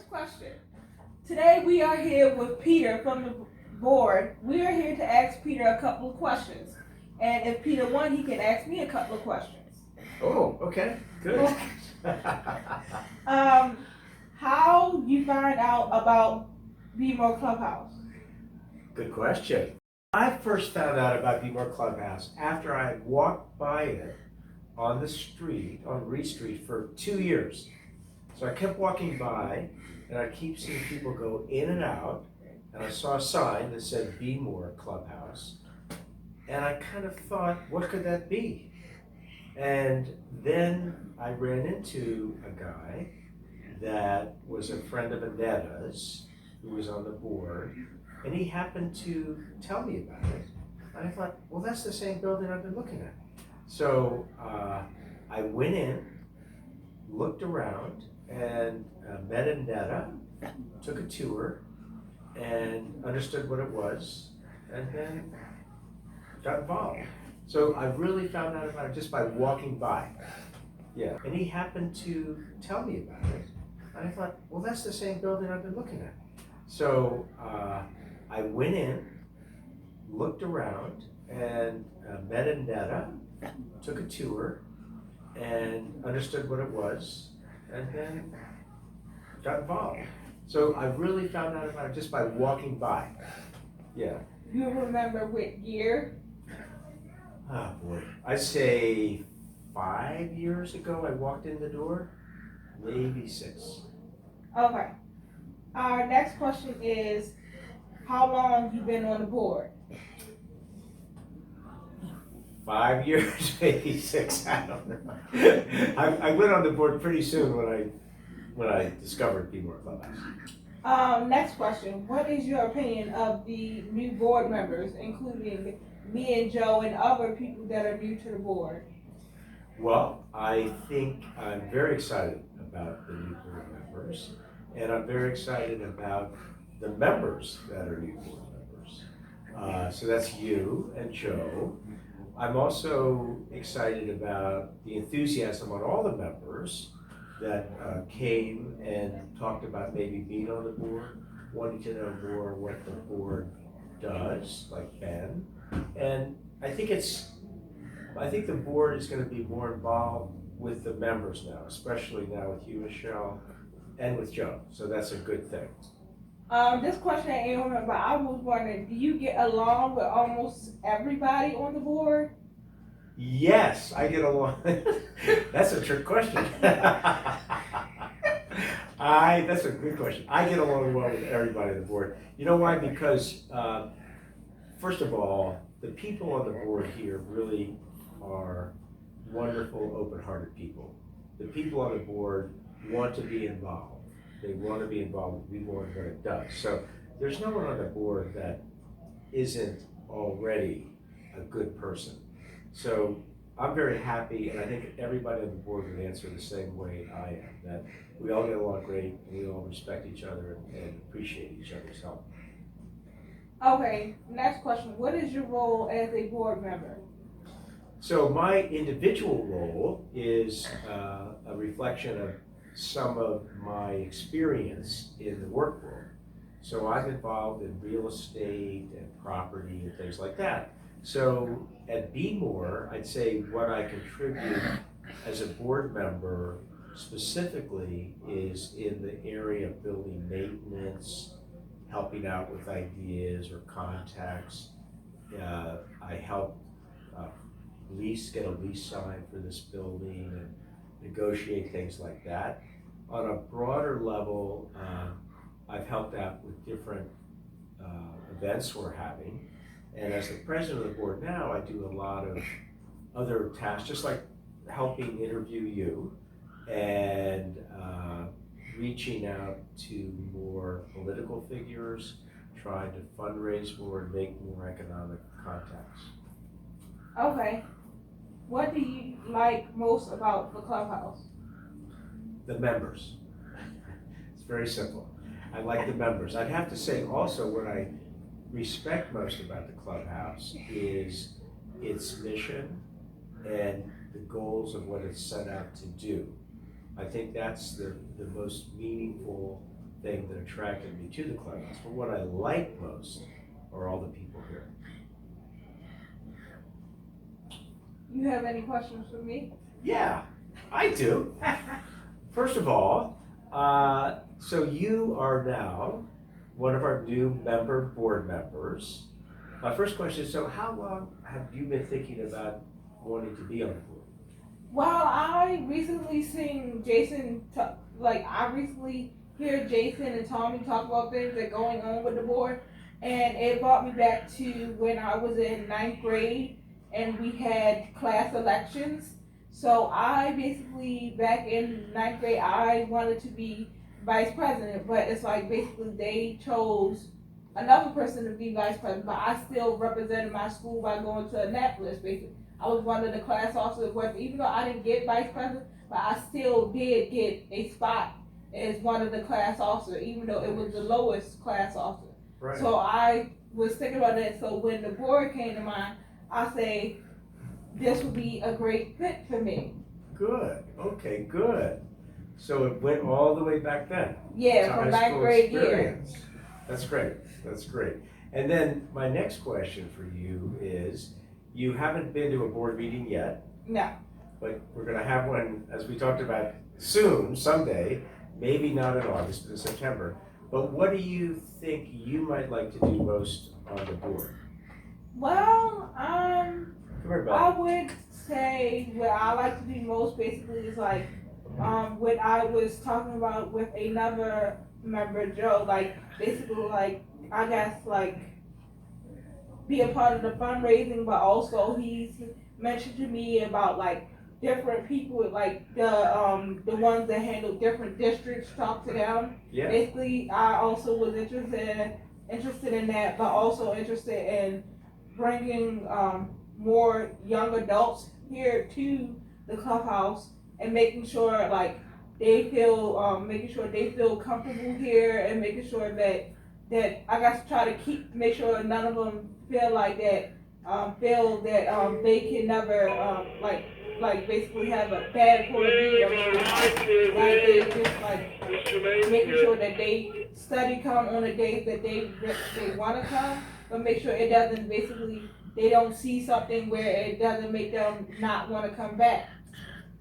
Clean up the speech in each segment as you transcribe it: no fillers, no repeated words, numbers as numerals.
next question. Today we are here with Peter from the board. We are here to ask Peter a couple of questions. And if Peter won, he can ask me a couple of questions. Oh, okay, good. How you find out about Be More Clubhouse? Good question. I first found out about Be More Clubhouse after I had walked by it on the street, on Reed Street, for 2 years. So I kept walking by, and I keep seeing people go in and out, and I saw a sign that said Be More Clubhouse, and I kind of thought, what could that be? And then I ran into a guy that was a friend of Anetta's, who was on the board, and he happened to tell me about it. And I thought, well, that's the same building I've been looking at. So I went in, looked around, and met Anetta, took a tour, and understood what it was, and then got involved. So I really found out about it just by walking by. Yeah, and he happened to tell me about it. And I thought, well, that's the same building I've been looking at. So I went in, looked around, and met Anetta, took a tour, and understood what it was, and then got involved. So I really found out about it just by walking by. Yeah. You remember what year? Oh boy, I'd say 5 years ago I walked in the door, maybe 6. Okay. Our next question is, how long you been on the board? 5 years, maybe 6. I don't know. I went on the board pretty soon when I discovered Be More Clubhouse. Next question. What is your opinion of the new board members, including me and Joe and other people that are new to the board? Well, I think I'm very excited about the new board members, and I'm very excited about the members that are new board members. So that's you and Joe. I'm also excited about the enthusiasm on all the members that came and talked about maybe being on the board, wanting to know more what the board does, like Ben. And I think the board is going to be more involved with the members now, especially now with you, Michelle, and with Joe. So that's a good thing. This question I ain't remember. I was wondering, do you get along with almost everybody on the board? Yes, I get along. That's a trick question. That's a good question. I get along well with everybody on the board. You know why? Because first of all, the people on the board here really are wonderful, open-hearted people. The people on the board want to be involved. They want to be involved with Be More and what it does. So there's no one on the board that isn't already a good person. So I'm very happy, and I think everybody on the board would answer the same way I am, that we all get along great, and we all respect each other and appreciate each other's help. Okay, next question. What is your role as a board member? So my individual role is a reflection of some of my experience in the work world. So I'm involved in real estate and property and things like that. So at Be More, I'd say what I contribute as a board member specifically is in the area of building maintenance, helping out with ideas or contacts. I helped get a lease signed for this building and negotiate things like that. On a broader level, I've helped out with different events we're having. And as the president of the board now, I do a lot of other tasks, just like helping interview you and reaching out to more political figures, trying to fundraise more and make more economic contacts. Okay. What do you like most about the Clubhouse? The members. It's very simple. I like the members. I'd have to say also what I respect most about the Clubhouse is its mission and the goals of what it's set out to do. I think that's the most meaningful thing that attracted me to the clubhouse. But what I like most are all the people here. You have any questions for me? Yeah, I do. First of all, so you are now one of our new board members. My first question is, so how long have you been thinking about wanting to be on the board? Well, I recently seen Jason, I recently hear Jason and Tommy talk about things that are going on with the board, and it brought me back to when I was in ninth grade and we had class elections. So I basically, back in ninth grade, I wanted to be vice president, but it's like basically they chose another person to be vice president, but I still represented my school by going to Annapolis, basically. I was one of the class officers, even though I didn't get vice president, but I still did get a spot as one of the class officers, even though it was the lowest class officer. Right. So I was thinking about that. So when the board came to mind, I say this would be a great fit for me. Good. Okay, good. So it went all the way back then. Yeah, from ninth grade year. That's great. That's great. And then my next question for you is, you haven't been to a board meeting yet. No. But we're gonna have one, as we talked about, soon, someday, maybe not in August, but in September. But what do you think you might like to do most on the board? Well, Come here, I would say what I like to do most basically is like, what I was talking about with another member, Joe, like basically like, I guess like, be a part of the fundraising, but also he's mentioned to me about like different people, like the ones that handle different districts, talk to them. Yeah. Basically, I also was interested in that, but also interested in bringing more young adults here to the clubhouse and making sure like they feel comfortable here, and making sure that I got to try to make sure none of them feel like that, they can never, like basically have a bad point of view of me. Like they just like making sure that they study come on the days that they want to come, but make sure it doesn't they don't see something where it doesn't make them not want to come back.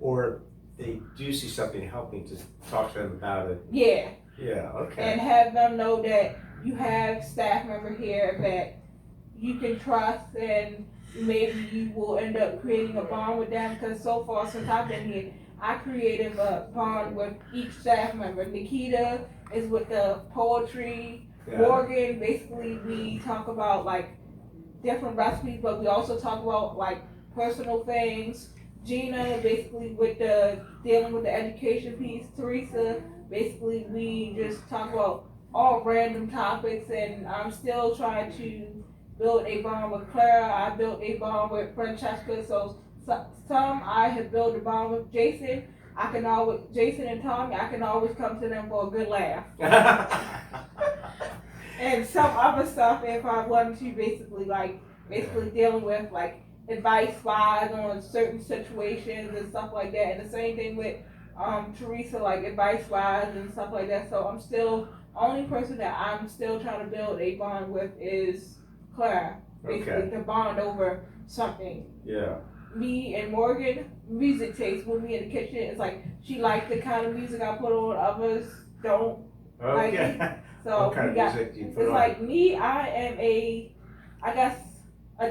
Or they do see something, helping to talk to them about it. Yeah. Yeah, okay. And have them know that you have staff member here that you can trust, and maybe you will end up creating a bond with them, because so far since I've been here, I created a bond with each staff member. Nikita is with the poetry. Yeah. Morgan, basically we talk about like different recipes, but we also talk about like personal things. Gina, basically with dealing with the education piece. Teresa, basically we just talk about all random topics, and I'm still trying to build a bond with Clara. I built a bond with Francesca. So some I have built a bond with Jason. Jason and Tommy, I can always come to them for a good laugh. And some other stuff, if I wanted to, basically dealing with like advice wise on certain situations and stuff like that. And the same thing with Teresa, like advice wise and stuff like that. So I'm still, only person that I'm still trying to build a bond with is Clara. Basically, to bond over something. Yeah. Me and Morgan, music taste with me in the kitchen. It's like she likes the kind of music I put on, others don't. Okay. Like, so what kind of music do you put it's on? like me, I am a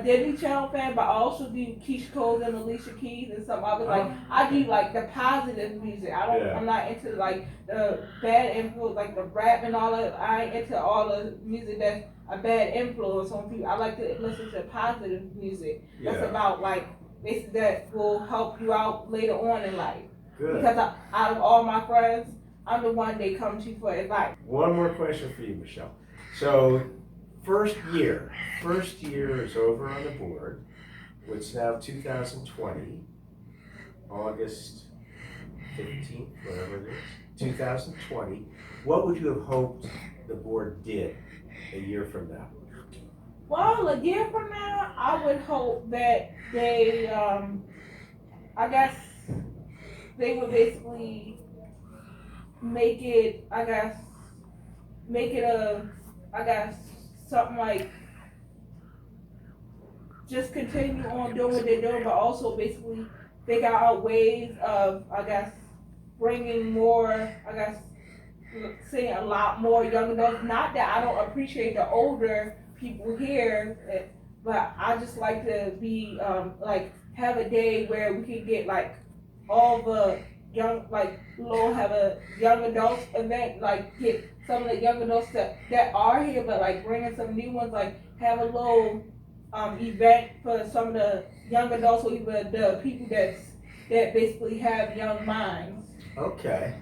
Disney Channel fan, but I also do Keisha Cole and Alicia Keys and some other I do like the positive music. I'm not into like the bad influence, like the rap and all that. I ain't into all the music that's a bad influence on people. I like to listen to positive music that's about like basically that will help you out later on in life. Good. Because out of all my friends, I'm the one they come to for advice. One more question for you, Michelle. So, first year is over on the board. It's now 2020, August 15th, whatever it is, 2020. What would you have hoped the board did a year from now? Well, a year from now, I would hope that they, I guess, they would basically make it, make it I guess, something like, just continue on doing what they're doing, but also basically figure out ways of, I guess, bringing more, I guess, seeing a lot more young adults. Not that I don't appreciate the older people here, but I just like to be, like, have a day where we can get, like, all the young, like, have a young adults event, like, get some of the young adults that are here, but, like, bring in some new ones, like, have a little event for some of the young adults, or even the people that basically have young minds. Okay,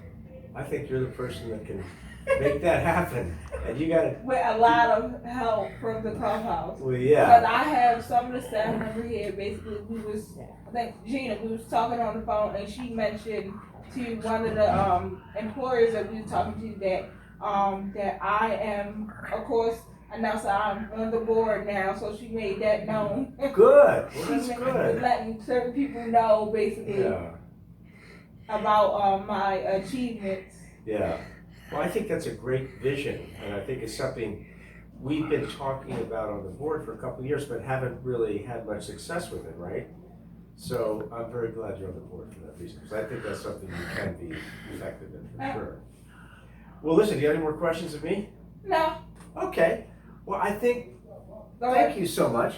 I think you're the person that can make that happen, and you gotta. With a lot of help from the clubhouse. Well, yeah. Because I have some of the staff member here, basically, I think Gina, we was talking on the phone, and she mentioned to one of the employers that we were talking to that I am, of course, announced that I'm on the board now, so she made that known. Good, well, that's She good. letting certain people know, basically, Yeah, about my achievements. yeah. Well, I think that's a great vision, and I think it's something we've been talking about on the board for a couple of years, but haven't really had much success with it, right? So I'm very glad you're on the board for that reason, because I think that's something you can be effective in for sure. Well, listen, do you have any more questions of me? No. Okay. Well, I think, Go ahead. thank you so much.